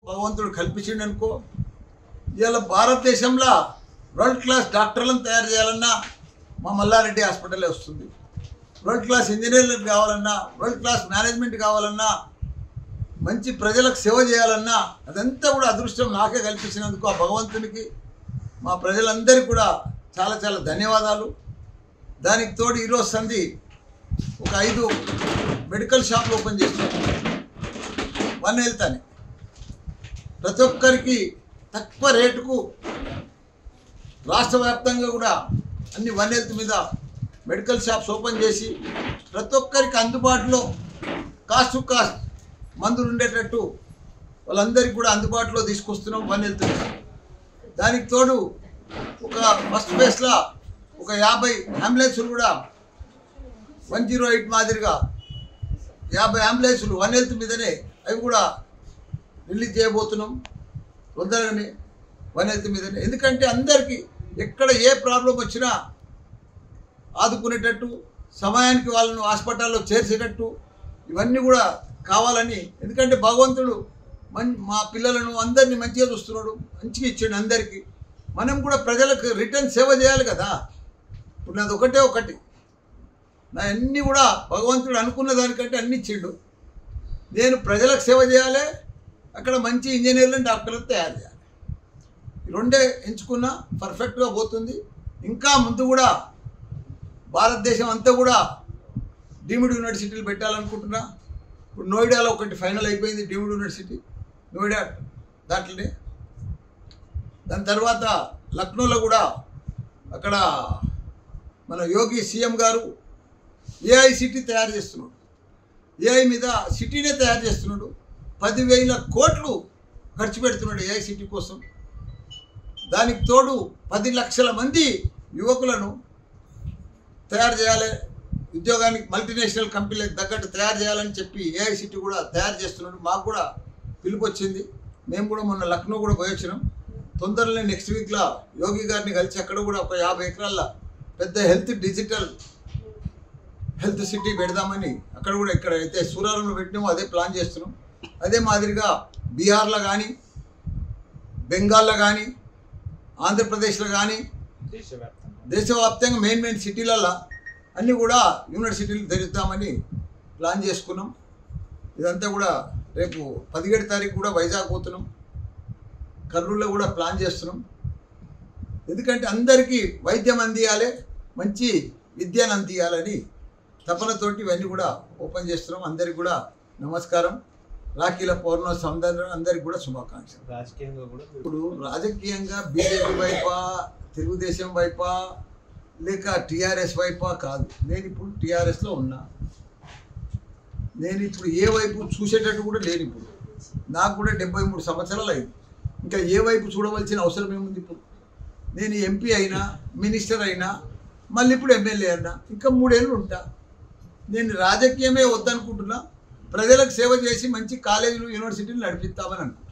భగవంతుడు కల్పించిండు అనుకో. ఇవాళ భారతదేశంలో వరల్డ్ క్లాస్ డాక్టర్లను తయారు చేయాలన్నా మా మల్లారెడ్డి హాస్పిటలే వస్తుంది. వరల్డ్ క్లాస్ ఇంజనీర్లకు కావాలన్నా, వరల్డ్ క్లాస్ మేనేజ్మెంట్ కావాలన్నా, మంచి ప్రజలకు సేవ చేయాలన్నా అదంతా కూడా అదృష్టం నాకే కల్పించినందుకు ఆ భగవంతునికి మా ప్రజలందరికీ కూడా చాలా చాలా ధన్యవాదాలు. దానికి తోడు ఈరోజు సంధి ఒక 5 మెడికల్ షాపులు ఓపెన్ చేస్తున్నాం. వన్ హెల్త్ అని ప్రతి ఒక్కరికి తక్కువ రేటుకు రాష్ట్ర వ్యాప్తంగా కూడా అన్ని వన్ హెల్త్ మీద మెడికల్ షాప్స్ ఓపెన్ చేసి ప్రతి ఒక్కరికి అందుబాటులో కాస్ట్ టు కాస్ట్ మందులు ఉండేటట్టు వాళ్ళందరికీ కూడా అందుబాటులో తీసుకొస్తున్నాం వన్ హెల్త్. దానికి తోడు ఒక ఫస్ట్ ఫేస్లో ఒక 50 అంబులెన్సులు కూడా 108 మాదిరిగా 50 అంబులెన్సులు వన్ హెల్త్ మీదనే అవి కూడా రిలీజ్ చేయబోతున్నాం తొందరగానే వన్ హెల్త్ మీదనే. ఎందుకంటే అందరికీ ఎక్కడ ఏ ప్రాబ్లం వచ్చినా ఆదుకునేటట్టు, సమయానికి వాళ్ళను హాస్పిటల్లో చేర్చేటట్టు ఇవన్నీ కూడా కావాలని. ఎందుకంటే భగవంతుడు మా పిల్లలను అందరినీ మంచిగా చూస్తున్నాడు, మంచిగా ఇచ్చాడు అందరికీ. మనం కూడా ప్రజలకు రిటర్న్ సేవ చేయాలి కదా. ఇప్పుడు నాది ఒకటి నా అన్నీ కూడా భగవంతుడు అనుకున్న దానికంటే అన్ని ఇచ్చిండు. నేను ప్రజలకు సేవ చేయాలి, అక్కడ మంచి ఇంజనీర్లను డాక్టర్లను తయారు చేయాలి. ఈ రెండే ఎంచుకున్నా పర్ఫెక్ట్గా పోతుంది. ఇంకా ముందు కూడా భారతదేశం అంతా కూడా డీమ్డ్ యూనివర్సిటీలు పెట్టాలనుకుంటున్నా. ఇప్పుడు నోయిడాలో ఒకటి ఫైనల్ అయిపోయింది, డీమ్డ్ యూనివర్సిటీ నోయిడా దాంట్లోనే. దాని తర్వాత లక్నోలో కూడా అక్కడ మన యోగి సీఎం గారు ఏఐ సిటీ తయారు చేస్తున్నాడు. ఏఐ మీద సిటీనే తయారు చేస్తున్నాడు. 10,000 కోట్లు ఖర్చు పెడుతున్నాడు ఏఐ సిటీ కోసం. దానికి తోడు 10 లక్షల మంది యువకులను తయారు చేయాలి, ఉద్యోగానికి మల్టీనేషనల్ కంపెనీలకు తగ్గట్టు తయారు చేయాలని చెప్పి ఏఐ సిటీ కూడా తయారు చేస్తున్నాడు. మాకు కూడా పిలుపు వచ్చింది. మేము కూడా మొన్న లక్నో కూడా పోయి వచ్చినాం. తొందరలో నెక్స్ట్ వీక్లో యోగి గారిని కలిసి అక్కడ కూడా ఒక 50 ఎకరాల పెద్ద డిజిటల్ హెల్త్ సిటీ పెడదామని అక్కడ కూడా ఇక్కడ అయితే సూరారంలో పెట్టినామో అదే ప్లాన్ చేస్తున్నాం. అదే మాదిరిగా బీహార్లో కానీ, బెంగాల్లో కానీ, ఆంధ్రప్రదేశ్లో కానీ దేశవ్యాప్తంగా మెయిన్ సిటీలలో అన్నీ కూడా యూనివర్సిటీలు తెరుద్దామని ప్లాన్ చేసుకున్నాం. ఇదంతా కూడా రేపు 17 తారీఖు కూడా వైజాగ్ పోతున్నాం. కర్నూలులో కూడా ప్లాన్ చేస్తున్నాం. ఎందుకంటే అందరికీ వైద్యం అందియాలి, మంచి విద్యను అందియాలని తపనతోటి ఇవన్నీ కూడా ఓపెన్ చేస్తున్నాం. అందరికి కూడా నమస్కారం. రాఖీల పౌర్ణమి అందరికి కూడా శుభాకాంక్షలు. రాజకీయంగా కూడా ఇప్పుడు రాజకీయంగా బీజేపీ వైపా, తెలుగుదేశం వైపా, లేక టీఆర్ఎస్ వైపా కాదు. నేను ఇప్పుడు టీఆర్ఎస్లో ఉన్నా. నేను ఇప్పుడు ఏ వైపు చూసేటట్టు కూడా లేను. ఇప్పుడు నాకు కూడా 73 సంవత్సరాలు అయింది. ఇంకా ఏ వైపు చూడవలసిన అవసరం ఏముంది? ఇప్పుడు నేను ఎంపీ అయినా, మినిస్టర్ అయినా, మళ్ళీ ఇప్పుడు ఎమ్మెల్యే అయినా, ఇంకా 3 ఏళ్ళు ఉంటా. నేను రాజకీయమే వద్దనుకుంటున్నా. ప్రజలకు సేవ చేసి మంచి కాలేజీలు, యూనివర్సిటీలు నడిపిస్తామని అనుకుంటున్నాను.